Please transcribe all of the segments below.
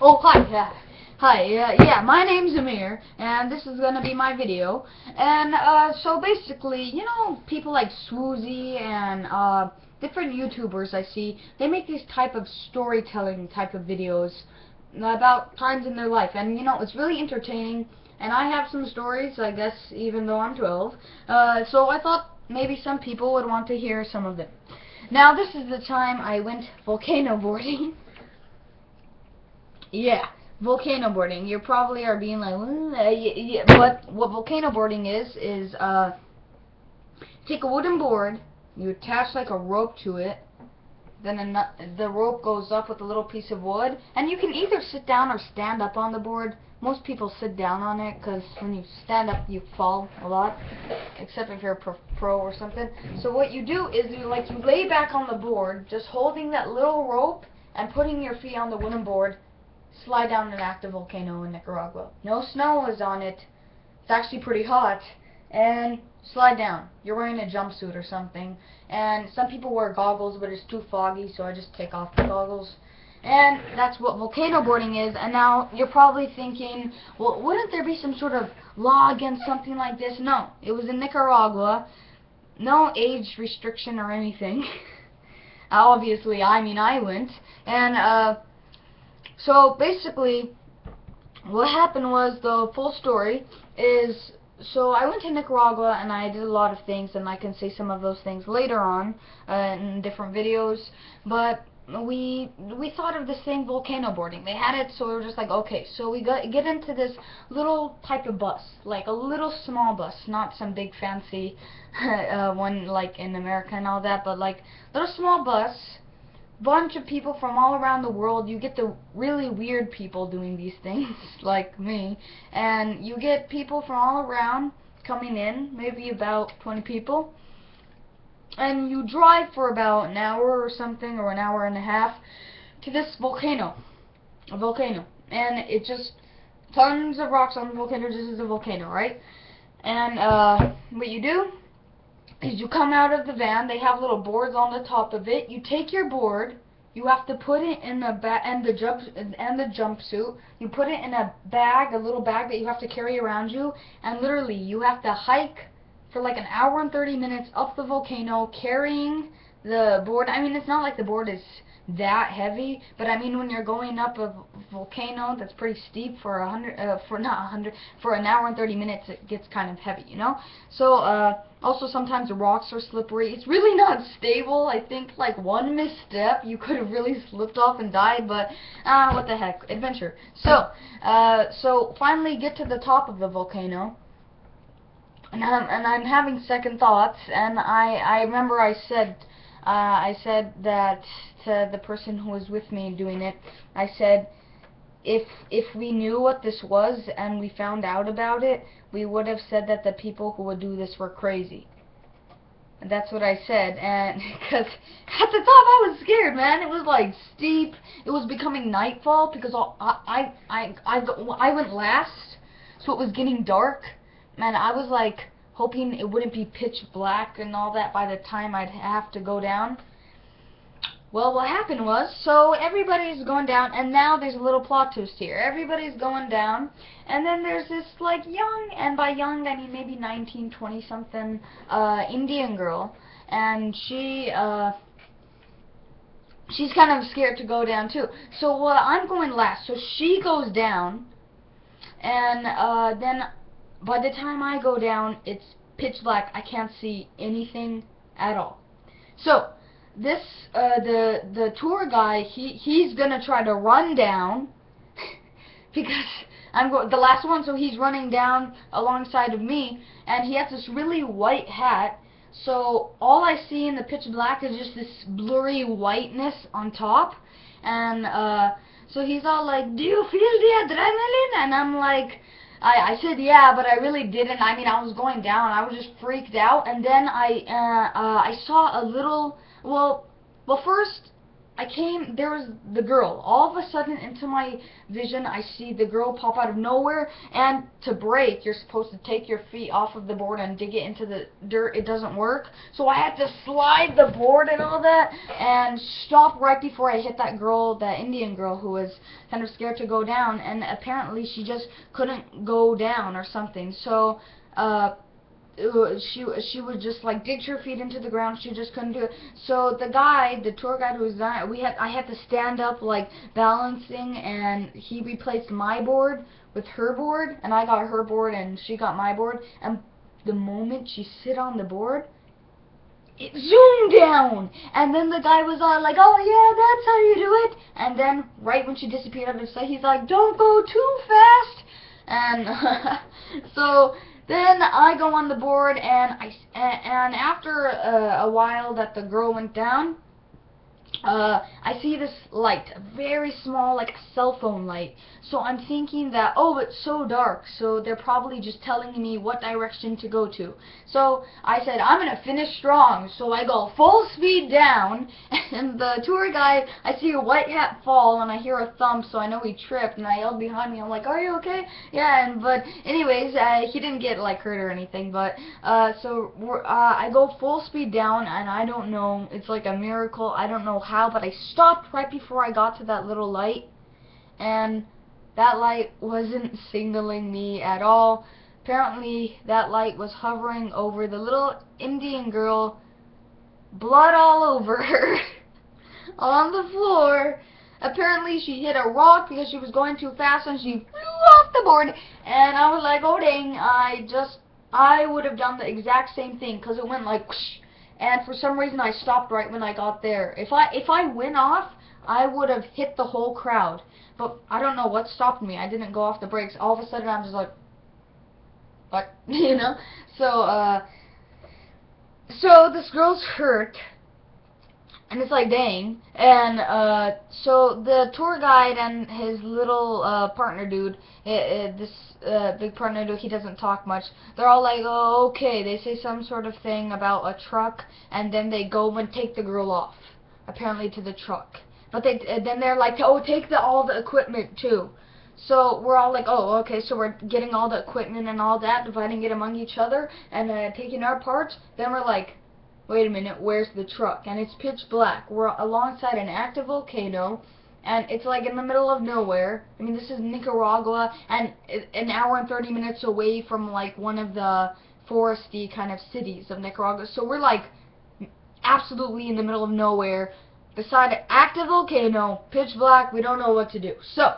Oh, hi, hi, yeah, my name's Amir, and this is gonna be my video, and, so basically, you know, people like Swoozy and, different YouTubers I see, they make these type of storytelling type of videos about times in their life, and, you know, it's really entertaining, and I have some stories, I guess, even though I'm 12, so I thought maybe some people would want to hear some of them. Now, this is the time I went volcano boarding. Yeah, volcano boarding. You probably are being like, yeah, but what volcano boarding is take a wooden board, you attach like a rope to it, then the rope goes up with a little piece of wood, and you can either sit down or stand up on the board. Most people sit down on it because when you stand up you fall a lot, except if you're a pro or something. So what you do is you lay back on the board, just holding that little rope and putting your feet on the wooden board. Slide down an active volcano in Nicaragua. No snow is on it. It's actually pretty hot. And slide down. You're wearing a jumpsuit or something. And some people wear goggles, but it's too foggy, so I just take off the goggles. And that's what volcano boarding is. And now you're probably thinking, well, wouldn't there be some sort of law against something like this? No. It was in Nicaragua. No age restriction or anything. Obviously, I went. And, so basically, what happened was, the full story is, so I went to Nicaragua and I did a lot of things, and I can say some of those things later on in different videos, but we thought of this thing, volcano boarding. They had it, so we were just like, okay, so we get into this little type of bus, like a little small bus, not some big fancy one like in America and all that, but like little small bus. Bunch of people from all around the world. You get the really weird people doing these things like me, and you get people from all around coming in, maybe about 20 people, and you drive for about an hour or something, or an hour and a half, to this volcano, and it just tons of rocks on the volcano. This is a volcano, right? And what you do is you come out of the van. They have little boards on the top of it. You take your board, you have to put it in the jumpsuit. You put it in a bag, a little bag that you have to carry around you, and literally you have to hike for like an hour and 30 minutes up the volcano carrying the board. I mean, it's not like the board is that heavy, but I mean, when you're going up a volcano that's pretty steep for for an hour and 30 minutes, it gets kind of heavy, you know. So also sometimes the rocks are slippery. It's really not stable. I think like one misstep you could have really slipped off and died, but what the heck, adventure. So so finally get to the top of the volcano, and I'm having second thoughts, and I remember I said that to the person who was with me doing it. I said, if we knew what this was and we found out about it, we would have said that the people who would do this were crazy. And that's what I said, and because at the top I was scared, man. It was like steep. It was becoming nightfall because I went last, so it was getting dark. Man, I was like hoping it wouldn't be pitch black and all that by the time I'd have to go down. Well, what happened was, so everybody's going down, and now there's a little plot twist here. Everybody's going down, and then there's this, like, young, and by young I mean maybe 19, 20-something, Indian girl, and she's kind of scared to go down, too. So, well, I'm going last, so she goes down, and, then by the time I go down, it's pitch black. I can't see anything at all. So, this the tour guy, he's gonna try to run down because I'm the last one, so he's running down alongside of me, and he has this really white hat, so all I see in the pitch black is just this blurry whiteness on top, and so he's all like, "Do you feel the adrenaline?" And I'm like, I said yeah, but I really didn't. I mean, I was going down. I was just freaked out, and then I saw a little. Well, first, there was the girl. All of a sudden, into my vision, I see the girl pop out of nowhere, and to brake, you're supposed to take your feet off of the board and dig it into the dirt. It doesn't work. So I had to slide the board and all that, and stop right before I hit that girl, that Indian girl, who was kind of scared to go down, and apparently she just couldn't go down or something. So, she would just like dig her feet into the ground. She just couldn't do it. So the tour guide who was there, I had to stand up like balancing, and he replaced my board with her board, and I got her board and she got my board. And the moment she sit on the board, it zoomed down, and then the guy was all like, "Oh yeah, that's how you do it." And then right when she disappeared out of his sight, he's like, "Don't go too fast." And so then I go on the board, and after a while that the girl went down, I see this light, very small, like a cell phone light. So I'm thinking that, oh, it's so dark, so they're probably just telling me what direction to go to. So I said, I'm going to finish strong. So I go full speed down, and the tour guide, I see a white hat fall, and I hear a thump, so I know he tripped, and I yelled behind me, I'm like, are you okay? Yeah, but anyways, he didn't get like hurt or anything, but I go full speed down, and I don't know, it's like a miracle, I don't know how, but I stopped right before I got to that little light, and that light wasn't signaling me at all. Apparently that light was hovering over the little Indian girl, blood all over her, on the floor. Apparently she hit a rock because she was going too fast, and she flew off the board, and I was like, oh dang, I would have done the exact same thing, because it went like whoosh. And for some reason I stopped right when I got there. If I went off, I would have hit the whole crowd. But I don't know what stopped me. I didn't go off the brakes. All of a sudden I'm just like, what? You know? So this girl's hurt. And it's like, dang. And so the tour guide and his little partner dude, this big partner dude, he doesn't talk much. They're all like, oh, okay. They say some sort of thing about a truck, and then they go and take the girl off, apparently to the truck. But then they're like, oh, take all the equipment too. So we're all like, oh, okay, so we're getting all the equipment and all that, dividing it among each other, and taking our parts. Then we're like, wait a minute, where's the truck? And it's pitch black. We're alongside an active volcano, and it's like in the middle of nowhere. I mean, this is Nicaragua, and an hour and 30 minutes away from like one of the foresty kind of cities of Nicaragua. So we're like absolutely in the middle of nowhere, beside an active volcano, pitch black. We don't know what to do. So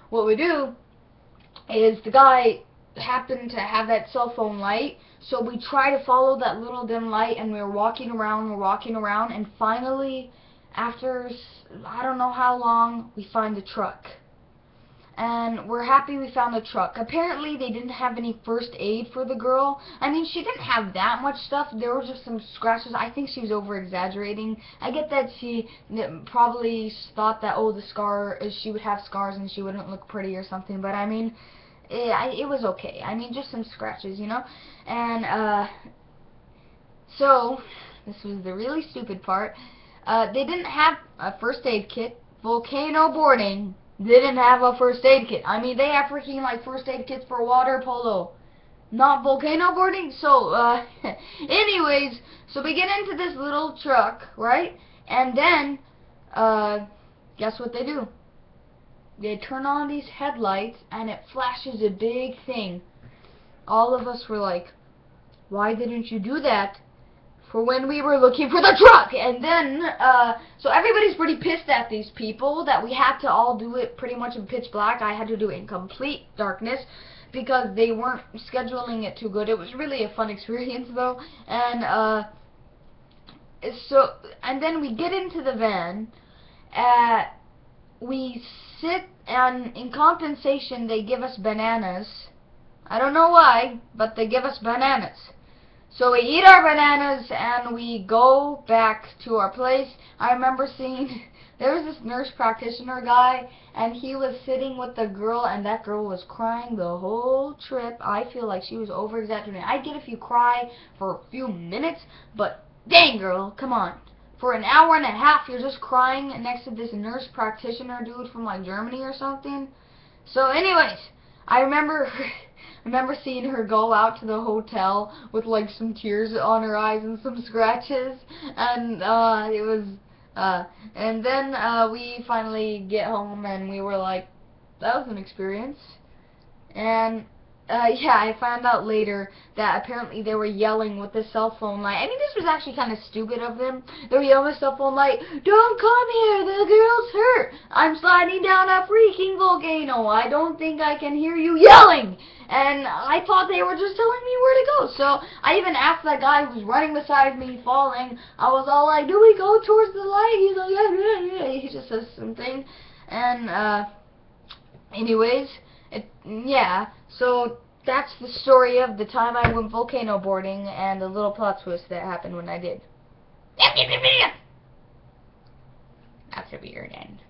what we do is, the guy happened to have that cell phone light, so we try to follow that little dim light, and we're walking around, and finally, after I don't know how long, we find the truck. And we're happy we found the truck. Apparently they didn't have any first aid for the girl. I mean, she didn't have that much stuff. There were just some scratches. I think she was over exaggerating. I get that she probably thought that, oh, she would have scars and she wouldn't look pretty or something, but I mean, it was okay. I mean, just some scratches, you know? And so this was the really stupid part. They didn't have a first aid kit. Volcano boarding didn't have a first aid kit. I mean, they have freaking like first aid kits for water polo, not volcano boarding. So anyways, so we get into this little truck, right? And then guess what they do? They turn on these headlights, and it flashes a big thing. All of us were like, why didn't you do that for when we were looking for the truck? And then, so everybody's pretty pissed at these people that we had to all do it pretty much in pitch black. I had to do it in complete darkness because they weren't scheduling it too good. It was really a fun experience though. And then we get into the van. We sit, and in compensation they give us bananas. I don't know why, but they give us bananas. So we eat our bananas, and we go back to our place. I remember seeing, there was this nurse practitioner guy, and he was sitting with the girl, and that girl was crying the whole trip. I feel like she was over-exaggerating. I get if you cry for a few minutes, but dang girl, come on. for an hour and a half. You're just crying next to this nurse practitioner dude from like Germany or something. So anyways, I remember seeing her go out to the hotel with like some tears on her eyes and some scratches, and it was and then we finally get home and we were like, that was an experience. And yeah, I found out later that apparently they were yelling with the cell phone light. I mean, this was actually kind of stupid of them. They were yelling with the cell phone light, "Don't come here, the girl's hurt. I'm sliding down a freaking volcano. I don't think I can hear you yelling." And I thought they were just telling me where to go. So I even asked that guy who was running beside me, falling. I was all like, "Do we go towards the light?" He's like, "Yeah, yeah, yeah." He just says something. And anyways, yeah, so that's the story of the time I went volcano boarding and the little plot twist that happened when I did. That's a weird end.